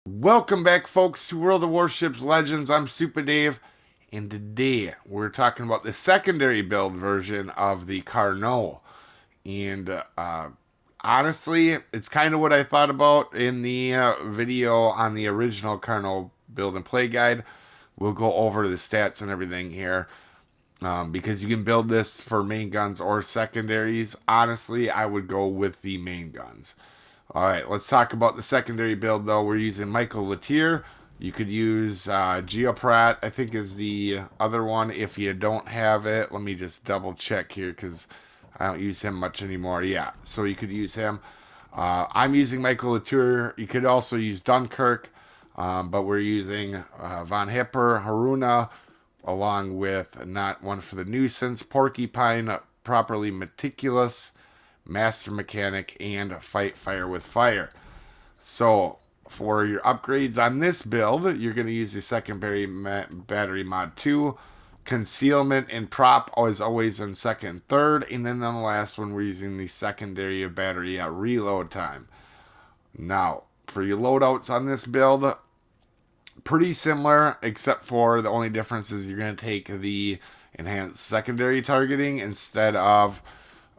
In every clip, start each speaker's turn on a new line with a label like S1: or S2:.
S1: Welcome back, folks, to World of Warships Legends. I'm Soopa-Dave, and today we're talking about the secondary build version of the Carnot. And honestly, it's kind of what I thought about in the video on the original Carnot build and play guide. We'll go over the stats and everything here because you can build this for main guns or secondaries. Honestly, I would go with the main guns. All right, let's talk about the secondary build, though. We're using Michael Latier. You could use Geoprat, I think is the other one. If you don't have it, let me just double check here because I don't use him much anymore. Yeah, so you could use him. I'm using Michael Latour. You could also use Dunkirk, but we're using Von Hipper, Haruna, along with not one for the nuisance, Porcupine, properly meticulous, Master Mechanic, and Fight Fire with Fire. So for your upgrades on this build, you're going to use the secondary battery mod 2. Concealment and prop is always in second and third. And then on the last one, we're using the secondary battery at reload time. Now, for your loadouts on this build, pretty similar, except for the only difference is you're going to take the enhanced secondary targeting instead of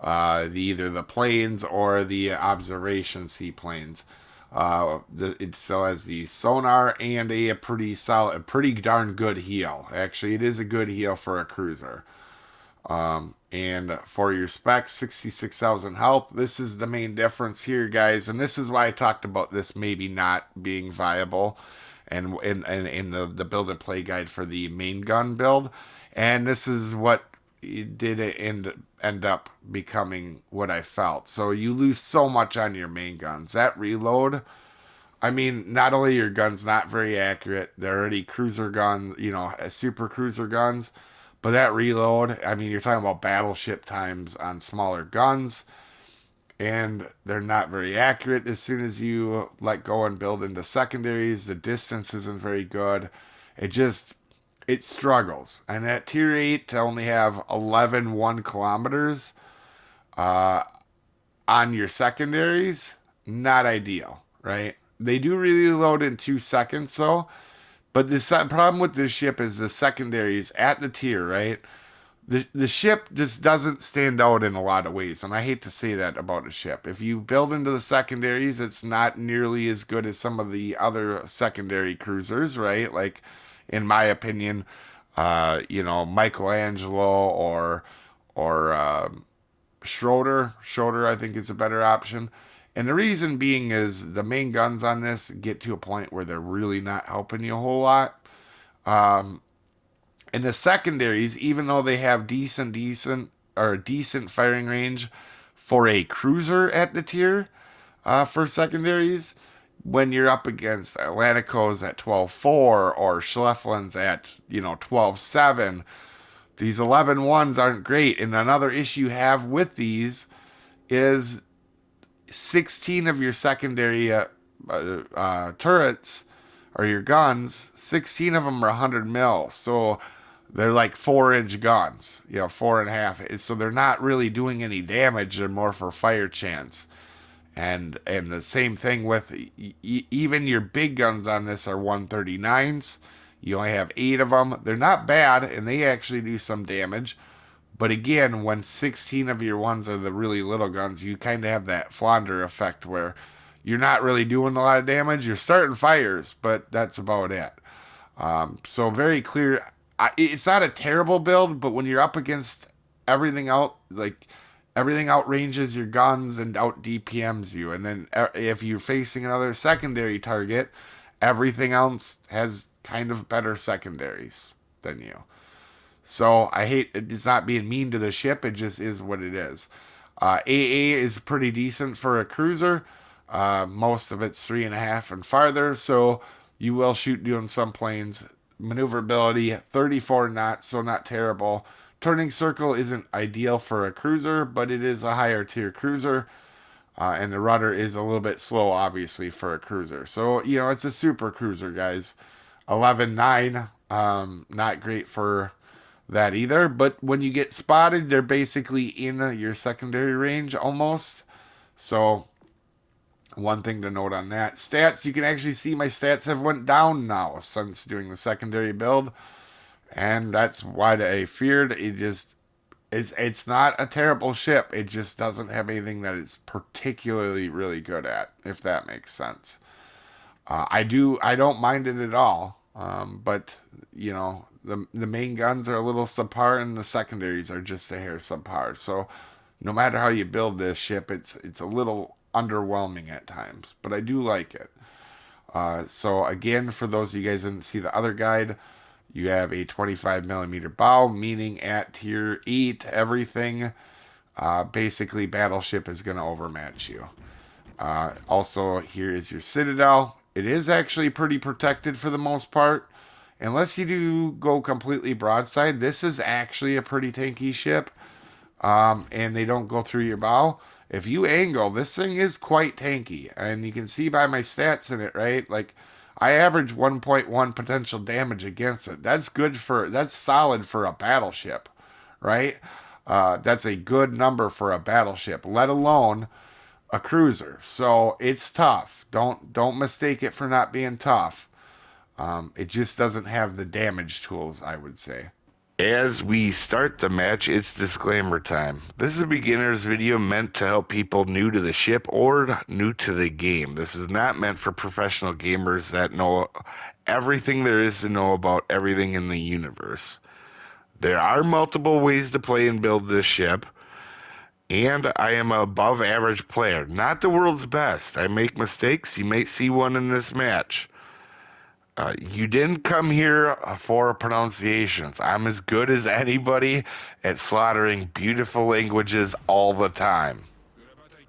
S1: either the planes or the observation seaplanes. It still has the sonar and a pretty solid, a pretty darn good heal. Actually, it is a good heal for a cruiser. And for your specs, 66,000 health. This is the main difference here, guys. And this is why I talked about this maybe not being viable and in the build and play guide for the main gun build. And this is what did it end up becoming what I felt. So you lose so much on your main guns. That reload, I mean, not only your guns not very accurate, they're already cruiser guns, super cruiser guns, but that reload, I mean, you're talking about battleship times on smaller guns, and they're not very accurate. As soon as you let go and build into secondaries, the distance isn't very good. It just, it struggles. And at tier 8, to only have 11 1 kilometers uh, on your secondaries, not ideal, right? They do really load in 2 seconds, though. But the problem with this ship is the secondaries at the tier, right? The ship just doesn't stand out in a lot of ways, and I hate to say that about a ship. If you build into the secondaries, it's not nearly as good as some of the other secondary cruisers, right? Like, in my opinion, Michelangelo or Schroeder, I think is a better option. And the reason being is the main guns on this get to a point where they're really not helping you a whole lot. Um, and the secondaries, even though they have decent firing range for a cruiser at the tier for secondaries, when you're up against Atlanticos at 12.4 or Schleflins at 12.7, these 11.1s aren't great. And another issue you have with these is 16 of your secondary turrets or your guns, 16 of them are 100 mil. So they're like 4-inch guns, 4.5. So they're not really doing any damage. They're more for fire chance. And the same thing with even your big guns on this are 139s. You only have 8 of them. They're not bad, and they actually do some damage. But again, when 16 of your ones are the really little guns, you kind of have that Flounder effect where you're not really doing a lot of damage. You're starting fires, but that's about it. So very clear. It's not a terrible build, but when you're up against everything out, like everything outranges your guns and out DPMs you, and then if you're facing another secondary target, everything else has kind of better secondaries than you. So I hate it's not being mean to the ship. It just is what it is. AA is pretty decent for a cruiser. Most of it's 3.5 and farther, so you will shoot doing some planes. Maneuverability 34 knots, so not terrible. Turning circle isn't ideal for a cruiser, but it is a higher tier cruiser. And the rudder is a little bit slow, obviously, for a cruiser. So, it's a super cruiser, guys. 11.9, not great for that either. But when you get spotted, they're basically in your secondary range almost. So One thing to note on that. Stats, you can actually see my stats have went down now since doing the secondary build. And that's why I feared it just it's not a terrible ship. It just doesn't have anything that it's particularly really good at, if that makes sense. I don't mind it at all. But you know, the main guns are a little subpar and the secondaries are just a hair subpar. So no matter how you build this ship, it's a little underwhelming at times, but I do like it. So again, for those of you guys that didn't see the other guide, you have a 25 millimeter bow, meaning at tier 8, everything, basically Battleship is going to overmatch you. Also, here is your Citadel. It is actually pretty protected for the most part. Unless you do go completely broadside, this is actually a pretty tanky ship, and they don't go through your bow. If you angle, this thing is quite tanky, and you can see by my stats in it, right? Like, I average 1.1 potential damage against it. That's solid for a battleship, right? That's a good number for a battleship, let alone a cruiser. So it's tough. Don't mistake it for not being tough. It just doesn't have the damage tools, I would say. As we start the match, it's disclaimer time. This is a beginner's video meant to help people new to the ship or new to the game. This is not meant for professional gamers that know everything there is to know about everything in the universe. There are multiple ways to play and build this ship, and I am an above average player, not the world's best. I make mistakes. You may see one in this match. You didn't come here for pronunciations. I'm as good as anybody at slaughtering beautiful languages all the time.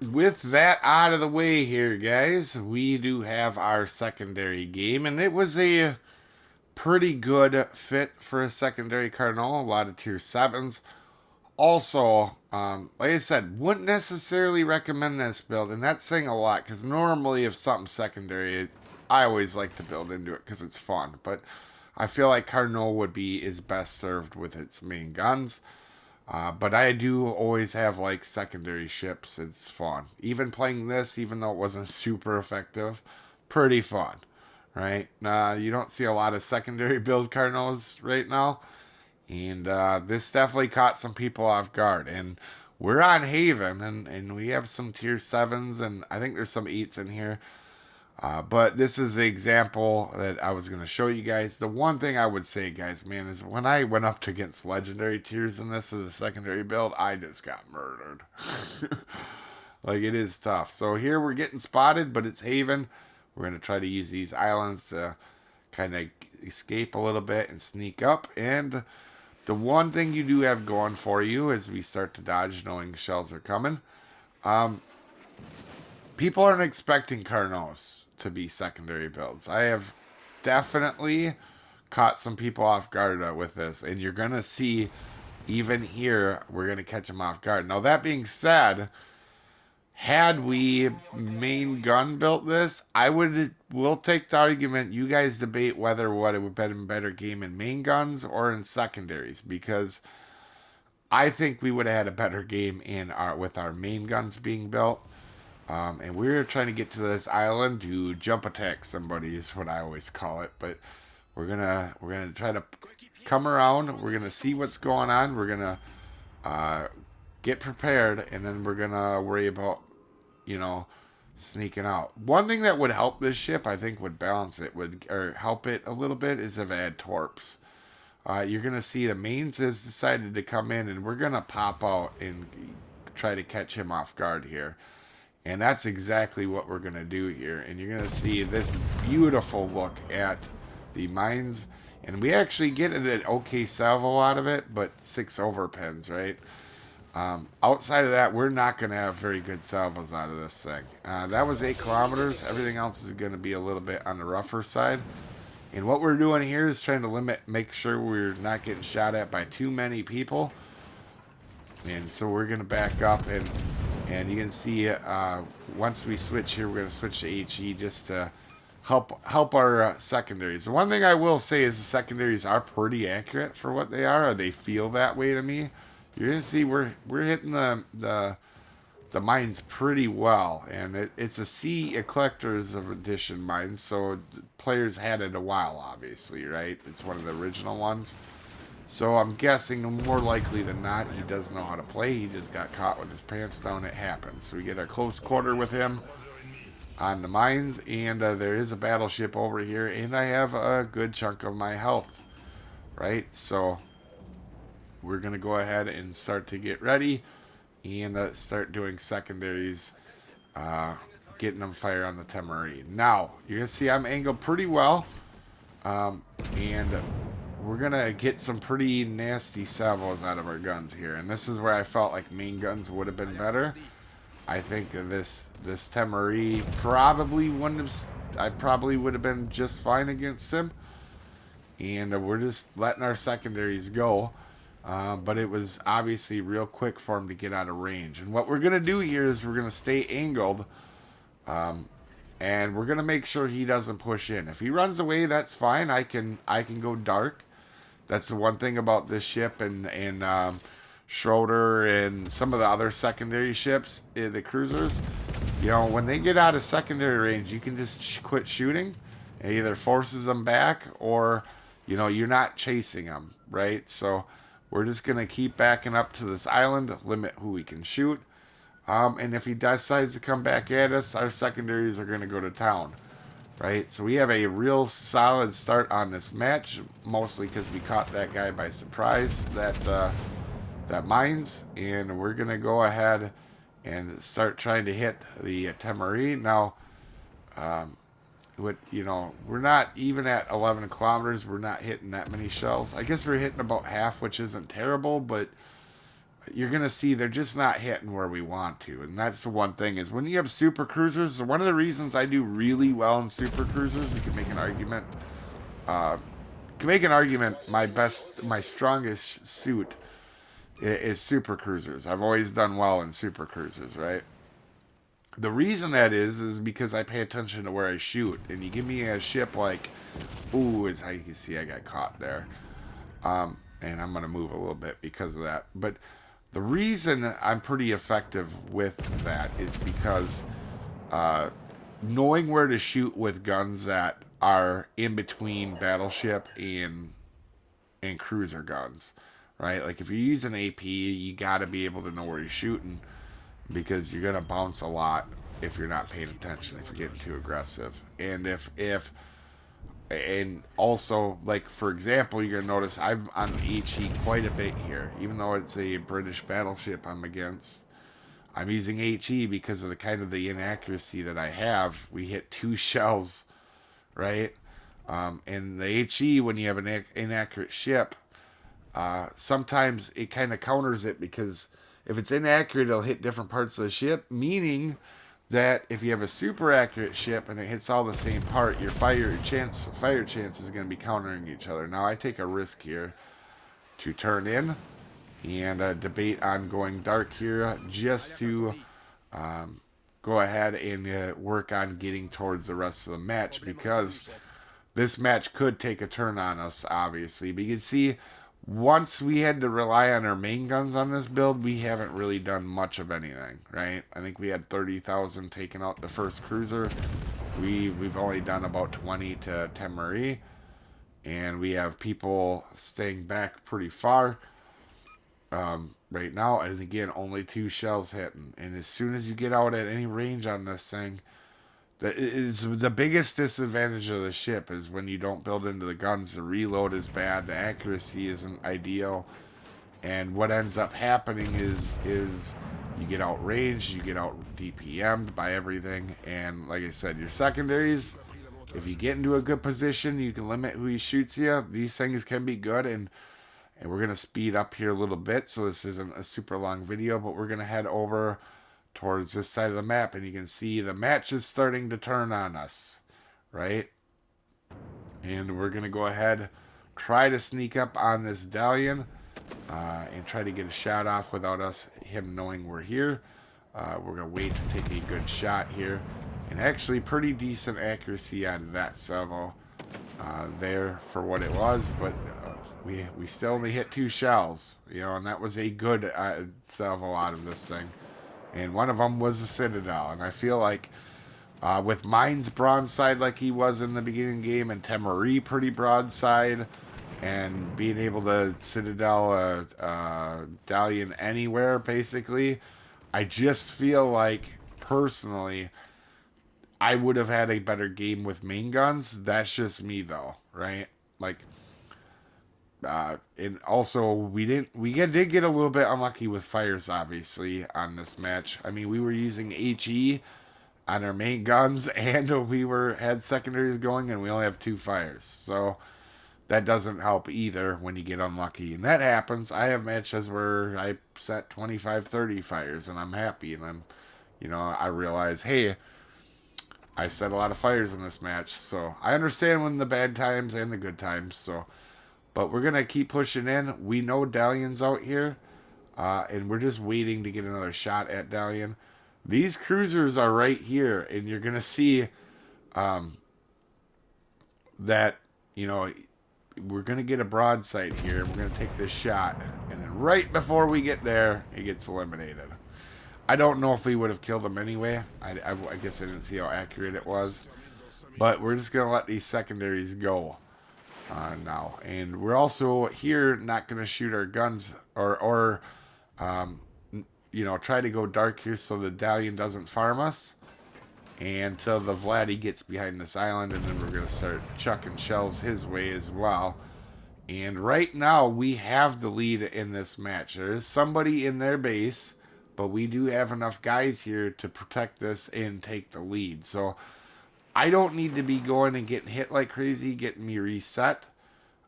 S1: With that out of the way here, guys, we do have our secondary game, and it was a pretty good fit for a secondary Carnot. A lot of tier 7s. Also, like I said, wouldn't necessarily recommend this build, and that's saying a lot because normally if something's secondary, I always like to build into it because it's fun. But I feel like Carnot would be is best served with its main guns. But I do always have like secondary ships. It's fun. Even playing this, even though it wasn't super effective, pretty fun, right? You don't see a lot of secondary build Carnots right now. And this definitely caught some people off guard. And we're on Haven, and we have some tier 7s, and I think there's some 8s in here. But this is the example that I was going to show you guys. The one thing I would say, guys, man, is when I went up against legendary tiers in this as a secondary build, I just got murdered. Like, it is tough. So here we're getting spotted, but it's Haven. We're going to try to use these islands to kind of escape a little bit and sneak up. And the one thing you do have going for you as we start to dodge knowing shells are coming, people aren't expecting Carnos to be secondary builds. I have definitely caught some people off guard with this, and you're going to see even here, we're going to catch them off guard. Now, that being said, had we main gun built this, we'll take the argument. You guys debate whether what it would have been a better game in main guns or in secondaries, because I think we would have had a better game with our main guns being built. And we're trying to get to this island to jump attack somebody is what I always call it. But we're gonna try to come around. We're gonna see what's going on. We're gonna get prepared, and then we're gonna worry about, sneaking out. One thing that would help this ship, I think, would balance it, or help it a little bit, is if it had torps. You're gonna see the mains has decided to come in, and we're gonna pop out and try to catch him off guard here. And that's exactly what we're going to do here. And you're going to see this beautiful look at the mines. And we actually get an okay salvo out of it, but 6 overpens, right? Outside of that, we're not going to have very good salvos out of this thing. That was 8 kilometers. Everything else is going to be a little bit on the rougher side. And what we're doing here is trying to make sure we're not getting shot at by too many people. And so we're going to back up, and you can see once we switch here, we're going to switch to HE just to help our secondaries. The one thing I will say is the secondaries are pretty accurate for what they are, or they feel that way to me. You're going to see we're hitting the the mines pretty well, and it's a collector's edition mine, so players had it a while, obviously, right? It's one of the original ones. So I'm guessing more likely than not, he does know how to play. He just got caught with his pants down. It happens. So we get a close quarter with him on the mines, and there is a battleship over here, and I have a good chunk of my health, right? So we're going to go ahead and start to get ready and start doing secondaries, getting them fire on the Temari. Now, you're going to see I'm angled pretty well, and we're going to get some pretty nasty salvos out of our guns here. And this is where I felt like main guns would have been better. I think this Temari probably wouldn't have... I probably would have been just fine against him. And we're just letting our secondaries go. But it was obviously real quick for him to get out of range. And what we're going to do here is we're going to stay angled. And we're going to make sure he doesn't push in. If he runs away, that's fine. I can go dark. That's the one thing about this ship and Schroeder and some of the other secondary ships, the cruisers. You know, when they get out of secondary range, you can just quit shooting. It either forces them back or, you know, you're not chasing them, right? So we're just going to keep backing up to this island, limit who we can shoot. And if he decides to come back at us, our secondaries are going to go to town. Right, so we have a real solid start on this match, mostly because we caught that guy by surprise, that mines, and we're gonna go ahead and start trying to hit the Temari. Now, we're not even at 11 kilometers. We're not hitting that many shells. I guess we're hitting about half, which isn't terrible, but you're going to see they're just not hitting where we want to. And that's the one thing is when you have super cruisers, one of the reasons I do really well in super cruisers, you can make an argument. My strongest suit is super cruisers. I've always done well in super cruisers, right? The reason that is because I pay attention to where I shoot. And you give me a ship like, ooh, as you can see, I got caught there. And I'm going to move a little bit because of that. But the reason I'm pretty effective with that is because knowing where to shoot with guns that are in between battleship and cruiser guns, right? Like if you're using AP, you got to be able to know where you're shooting because you're going to bounce a lot if you're not paying attention, if you're getting too aggressive. And and also, like, for example, you're going to notice I'm on HE quite a bit here. Even though it's a British battleship I'm against, I'm using HE because of the inaccuracy that I have. We hit 2 shells, right? And the HE, when you have an inaccurate ship, sometimes it kind of counters it because if it's inaccurate, it'll hit different parts of the ship, meaning that if you have a super accurate ship and it hits all the same part, your fire chance is going to be countering each other. Now I take a risk here to turn in and debate on going dark here just to go ahead and work on getting towards the rest of the match because this match could take a turn on us, obviously. But you can see once we had to rely on our main guns on this build, we haven't really done much of anything, right? I think we had 30,000 taken out the first cruiser. We've only done about 20 to Temari, and we have people staying back pretty far right now. And again, only 2 shells hitting. And as soon as you get out at any range on this thing, that is the biggest disadvantage of the ship is when you don't build into the guns. The reload is bad, the accuracy isn't ideal, and what ends up happening is you get outranged, you get out DPM'd by everything, and like I said, your secondaries, if you get into a good position, you can limit who he shoots you. These things can be good, and we're going to speed up here a little bit, so this isn't a super long video, but we're going to head over towards this side of the map, and you can see the match is starting to turn on us, right? And we're going to go ahead, try to sneak up on this Dalian, and try to get a shot off without him knowing we're here. We're going to wait to take a good shot here, and actually pretty decent accuracy out of that salvo there for what it was, but we still only hit 2 shells, you know, and that was a good salvo out of this thing. and one of them was a Citadel. And I feel like with Mines broadside like he was in the beginning game, and Temari pretty broadside, and being able to Citadel Dalian anywhere, basically, I just feel like, personally, I would have had a better game with main guns. That's just me, though, right? Like, and also did get a little bit unlucky with fires, obviously, on this match. I mean, we were using HE on our main guns, and we had secondaries going, and we only have 2 fires. So that doesn't help either when you get unlucky, and that happens. I have matches where I set 25, 30 fires, and I'm happy, and I realize, hey, I set a lot of fires in this match, so I understand when the bad times and the good times. So, but we're gonna keep pushing in. We know Dalian's out here, and we're just waiting to get another shot at Dalian. These cruisers are right here, and you're gonna see that we're gonna get a broadside here. We're gonna take this shot, and then right before we get there, he gets eliminated. I don't know if we would have killed him anyway. I guess I didn't see how accurate it was. But we're just going to let these secondaries go now. And we're also here not going to shoot our guns or try to go dark here so the Dalian doesn't farm us. And until the Vladdy gets behind this island, and then we're going to start chucking shells his way as well. And right now, we have the lead in this match. There is somebody in their base, but we do have enough guys here to protect this and take the lead. So I don't need to be going and getting hit like crazy, getting me reset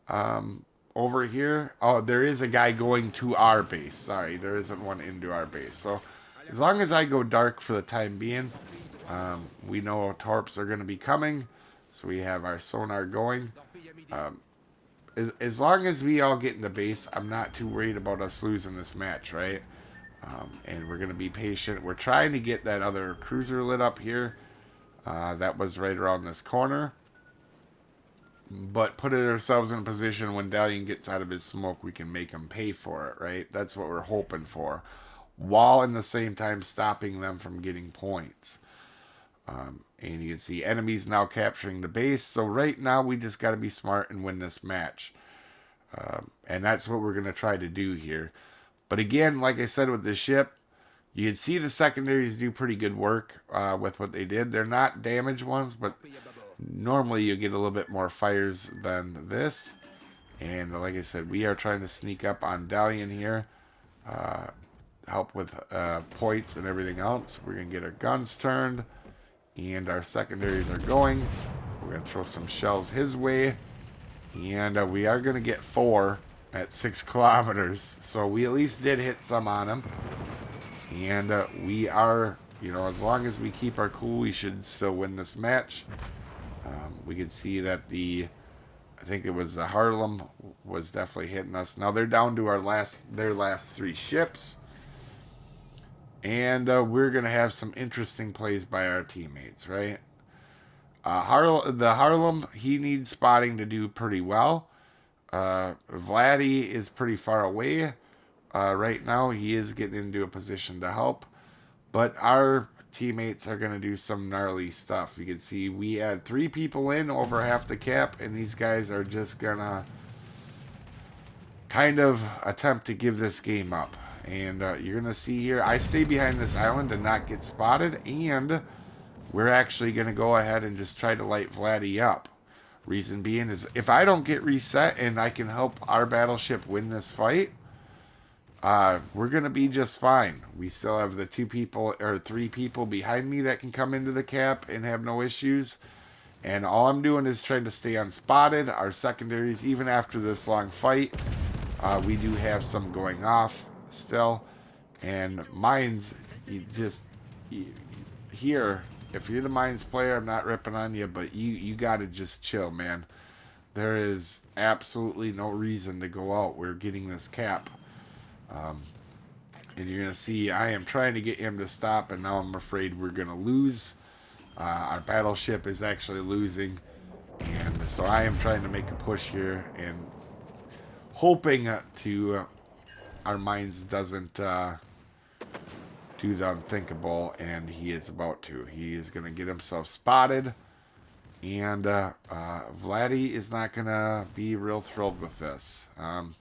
S1: over here. Oh, there is a guy going to our base. Sorry, there isn't one into our base. So as long as I go dark for the time being, we know torps are going to be coming. So we have our sonar going. As long as we all get into base, I'm not too worried about us losing this match, right? And we're going to be patient. We're trying to get that other cruiser lit up here. That was right around this corner. But put ourselves in a position when Dalian gets out of his smoke, we can make him pay for it, right? That's what we're hoping for. While in the same time stopping them from getting points. And you can see enemies now capturing the base. So right now we just got to be smart and win this match. And that's what we're going to try to do here. But again, like I said with this ship, you can see the secondaries do pretty good work with what they did. They're not damaged ones, but normally you get a little bit more fires than this. And like I said, we are trying to sneak up on Dalian here. Help with points and everything else. We're going to get our guns turned. And our secondaries are going. We're going to throw some shells his way. And we are going to get 4 at 6 kilometers. So we at least did hit some on him. And we are, as long as we keep our cool, we should still win this match. We can see that I think it was the Harlem was definitely hitting us. Now they're down to their last 3 ships. And we're going to have some interesting plays by our teammates, right? The Harlem, he needs spotting to do pretty well. Vladdy is pretty far away. Right now, he is getting into a position to help. But our teammates are going to do some gnarly stuff. You can see we had 3 people in over half the cap, and these guys are just going to kind of attempt to give this game up. And you're going to see here, I stay behind this island and not get spotted, and we're actually going to go ahead and just try to light Vladdy up. Reason being is if I don't get reset and I can help our battleship win this fight, we're going to be just fine. We still have the 3 people behind me that can come into the cap and have no issues. And all I'm doing is trying to stay unspotted. Our secondaries, even after this long fight, we do have some going off still. And mines, here, if you're the mines player, I'm not ripping on you, but you got to just chill, man. There is absolutely no reason to go out. We're getting this cap. And you're going to see I am trying to get him to stop, and now I'm afraid we're going to lose. Our battleship is actually losing. And so I am trying to make a push here and hoping to our mines doesn't do the unthinkable, and he is about to. He is going to get himself spotted, and Vladdy is not going to be real thrilled with this. And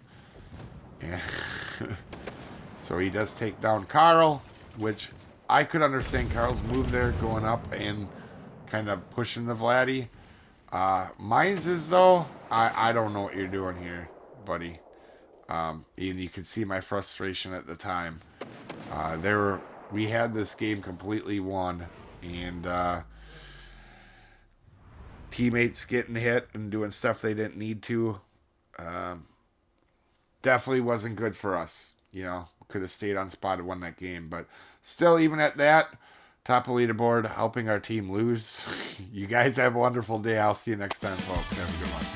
S1: so he does take down Carl, which I could understand Carl's move there, going up and kind of pushing the Vladdy. Mine's is, though, I don't know what you're doing here, buddy. And you can see my frustration at the time. We had this game completely won, and teammates getting hit and doing stuff they didn't need to. Definitely wasn't good for us. You know, could have stayed on spot and won that game, but still, even at that, top of leaderboard, helping our team lose. You guys have a wonderful day. I'll see you next time, folks. Have a good one.